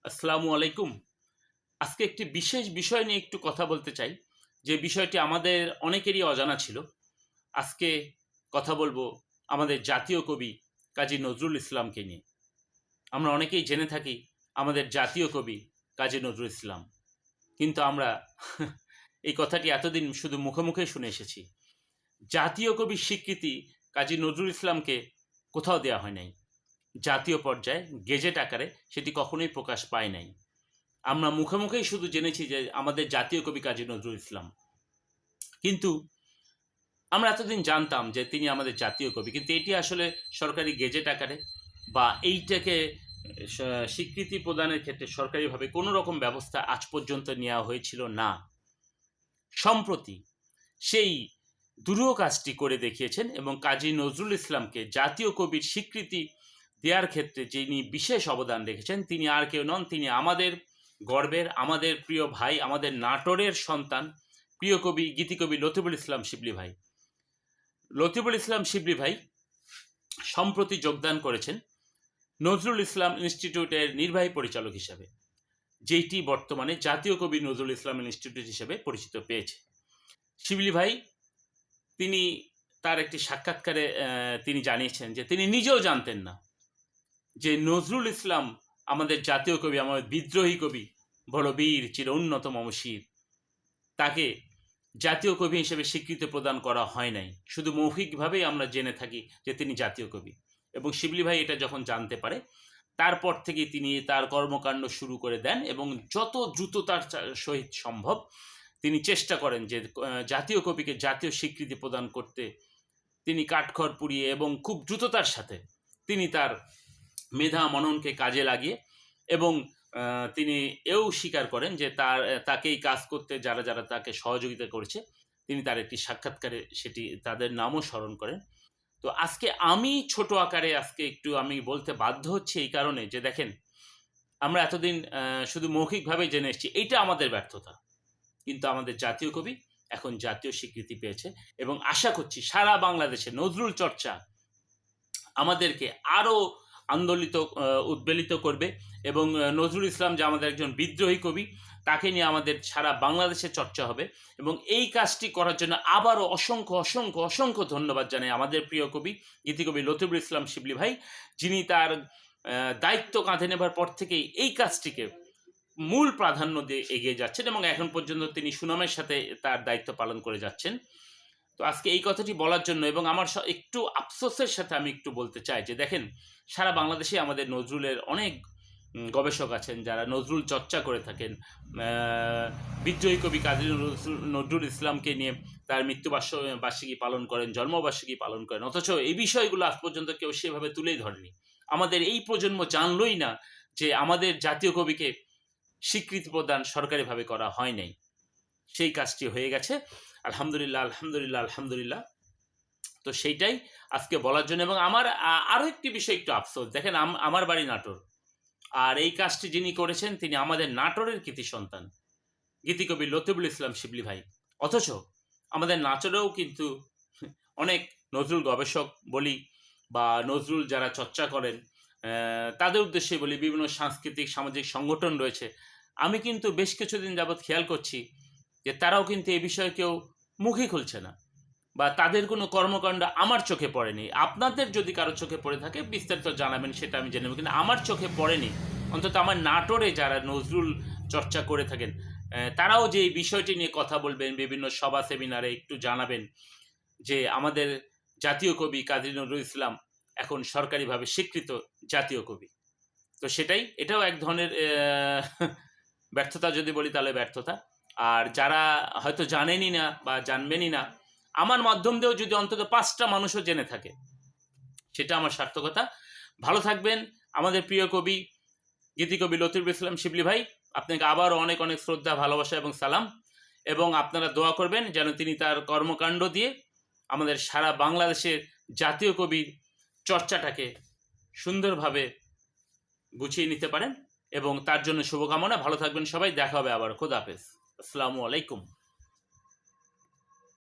আসসালামু আলাইকুম। আজকে একটি বিশেষ বিষয় নিয়ে একটু কথা বলতে চাই, যে বিষয়টি আমাদের অনেকেরই অজানা ছিল। আজকে কথা বলবো আমাদের জাতীয় কবি কাজী নজরুল ইসলামকে নিয়ে। আমরা অনেকেই জেনে থাকি আমাদের জাতীয় কবি কাজী নজরুল ইসলাম। কিন্তু আমরা এই কথাটি এতদিন শুধু মুখে, মুখে শুনে এসেছি। জাতীয় কবির স্বীকৃতি কাজী নজরুল ইসলামকে কোথাও দেয়া হয় নাই। জাতীয় পর্যায়ে গেজেট আকারে সেটি কখনোই প্রকাশ পায় নাই। আমরা মুখে মুখেই শুধু জেনেছি যে আমাদের জাতীয় কবি কাজী নজরুল ইসলাম। কিন্তু আমরা এতদিন জানতাম যে তিনি আমাদের জাতীয় কবি, কিন্তু এটি আসলে সরকারি গেজেট আকারে বা এইটাকে স্বীকৃতি প্রদানের ক্ষেত্রে সরকারিভাবে কোনো রকম ব্যবস্থা আজ পর্যন্ত নেওয়া হয়েছিল না। সম্প্রতি সেই দুরূহ কাজটি করে দেখিয়েছেন এবং কাজী নজরুল ইসলামকে জাতীয় কবির স্বীকৃতি দেওয়ার ক্ষেত্রে যিনি বিশেষ অবদান রেখেছেন তিনি আর কেউ নন, তিনি আমাদের গর্বের, আমাদের প্রিয় ভাই, আমাদের নাটোরের সন্তান, প্রিয় কবি গীতিকবি লতিফুল ইসলাম শিবলি ভাই। লতিফুল ইসলাম শিবলি ভাই সম্প্রতি যোগদান করেছেন নজরুল ইসলাম ইনস্টিটিউটের নির্বাহী পরিচালক হিসাবে, যেটি বর্তমানে জাতীয় কবি নজরুল ইসলাম ইনস্টিটিউট হিসেবে পরিচিত পেয়েছে। শিবলি ভাই তিনি তার একটি সাক্ষাৎকারে তিনি জানিয়েছেন যে তিনি নিজেও জানতেন না যে নজরুল ইসলাম আমাদের জাতীয় কবি, আমাদের বিদ্রোহী কবি, বড় বীর চির উন্নত মমশির, তাকে জাতীয় কবি হিসেবে স্বীকৃতি প্রদান করা হয় নাই। শুধু মৌখিকভাবেই আমরা জেনে থাকি যে তিনি জাতীয় কবি। এবং শিবলি ভাই এটা যখন জানতে পারে, তারপর থেকে তিনি তার কর্মকাণ্ড শুরু করে দেন এবং যত দ্রুত তার সহিত সম্ভব তিনি চেষ্টা করেন যে জাতীয় কবিকে জাতীয় স্বীকৃতি প্রদান করতে। তিনি কাঠখড় পুড়িয়ে এবং খুব দ্রুততার সাথে তিনি তার মেধা মননকে কাজে লাগিয়ে এবং তিনি এও স্বীকার করেন যে তাকে এই কাজ করতে যারা যারা তাকে সহযোগিতা করেছে তিনি তার একটি সাক্ষাৎকারে সেটি তাদের নামও স্মরণ করেন। তো আজকে আমি ছোট আকারে আজকে একটু আমি বলতে বাধ্য হচ্ছি এই কারণে যে দেখেন, আমরা এতদিন শুধু মৌখিকভাবেই জেনে এসেছি, এইটা আমাদের ব্যর্থতা। কিন্তু আমাদের জাতীয় কবি এখন জাতীয় স্বীকৃতি পেয়েছে এবং আশা করছি সারা বাংলাদেশে নজরুল চর্চা আমাদেরকে আরও আন্দোলিত উদ্বেলিত করবে এবং নজরুল ইসলাম যে আমাদের একজন বিদ্রোহী কবি, তাকে নিয়ে আমাদের সারা বাংলাদেশে চর্চা হবে। এবং এই কাজটি করার জন্য আবারও অসংখ্য অসংখ্য অসংখ্য ধন্যবাদ জানাই আমাদের প্রিয় কবি গীতিকবি লতিফুল ইসলাম শিবলি ভাই, যিনি তার দায়িত্ব কাঁধে নেবার পর থেকেই এই কাজটিকে মূল প্রাধান্য দিয়ে এগিয়ে যাচ্ছেন এবং এখন পর্যন্ত তিনি সুনামের সাথে তার দায়িত্ব পালন করে যাচ্ছেন। তো আজকে এই কথাটি বলার জন্য এবং আমার একটু আফসোসের সাথে আমি একটু বলতে চাই যে দেখেন, সারা বাংলাদেশে আমাদের নজরুলের অনেক গবেষক আছেন যারা নজরুল চর্চা করে থাকেন। বিদ্রোহী কবি কাজী নজরুল ইসলামকে নিয়ে তার মৃত্যুবার্ষিকী পালন করেন, জন্মবার্ষিকী পালন করেন, অথচ এই বিষয়গুলো আজ পর্যন্ত কেউ সেভাবে তুলেই ধরেনি। আমাদের এই প্রজন্ম জানলই না যে আমাদের জাতীয় কবিকে স্বীকৃতি প্রদান সরকারিভাবে করা হয় নাই। সেই কাজটি হয়ে গেছে, আলহামদুলিল্লাহ আলহামদুলিল্লাহ আলহামদুলিল্লাহ। তো সেইটাই আজকে বলার জন্য। এবং আমার আরও একটি বিষয় একটু আফসোস, দেখেন আমার বাড়ি নাটোর, আর এই কাজটি যিনি করেছেন তিনি আমাদের নাটোরের কৃতি সন্তান গীতিকবি লতিফুল ইসলাম শিবলি ভাই। অথচ আমাদের নাটোরেও কিন্তু অনেক নজরুল গবেষক বলি বা নজরুল যারা চর্চা করেন তাদের উদ্দেশ্যে বলি, বিভিন্ন সাংস্কৃতিক সামাজিক সংগঠন রয়েছে। আমি কিন্তু বেশ কিছুদিন যাবৎ খেয়াল করছি যে তারাও কিন্তু এ বিষয়ে কেউ মুখই খুলছে না বা তাদের কোনো কর্মকাণ্ড আমার চোখে পড়েনি। আপনাদের যদি কারো চোখে পড়ে থাকে বিস্তারিত জানাবেন, সেটা আমি জেনে নেব, কিন্তু আমার চোখে পড়েনি। অন্তত আমার নাটোরে যারা নজরুল চর্চা করে থাকেন তারাও যে এই বিষয়টি নিয়ে কথা বলবেন, বিভিন্ন সভা সেমিনারে একটু জানাবেন যে আমাদের জাতীয় কবি কাজী নজরুল ইসলাম এখন সরকারিভাবে স্বীকৃত জাতীয় কবি। তো এটাও এক ধরনের ব্যর্থতা যদি বলি তাহলে ব্যর্থতা। আর যারা হয়তো জানেনই না বা জানবেনই না, আমার মাধ্যম দিয়েও যদি অন্তত 5টা মানুষও জেনে থাকে সেটা আমার সার্থকতা। ভালো থাকবেন আমাদের প্রিয় কবি গীতিকবি লতিফুল ইসলাম শিবলি ভাই। আপনাকে আবারও অনেক অনেক শ্রদ্ধা, ভালোবাসা এবং সালাম। এবং আপনারা দোয়া করবেন যেন তিনি তার কর্মকাণ্ড দিয়ে আমাদের সারা বাংলাদেশের জাতীয় কবির চর্চাটাকে সুন্দরভাবে গুছিয়ে নিতে পারেন এবং তার জন্য শুভকামনা। ভালো থাকবেন সবাই, দেখা হবে আবার। খোদা হাফেজ, আসসালামু আলাইকুম।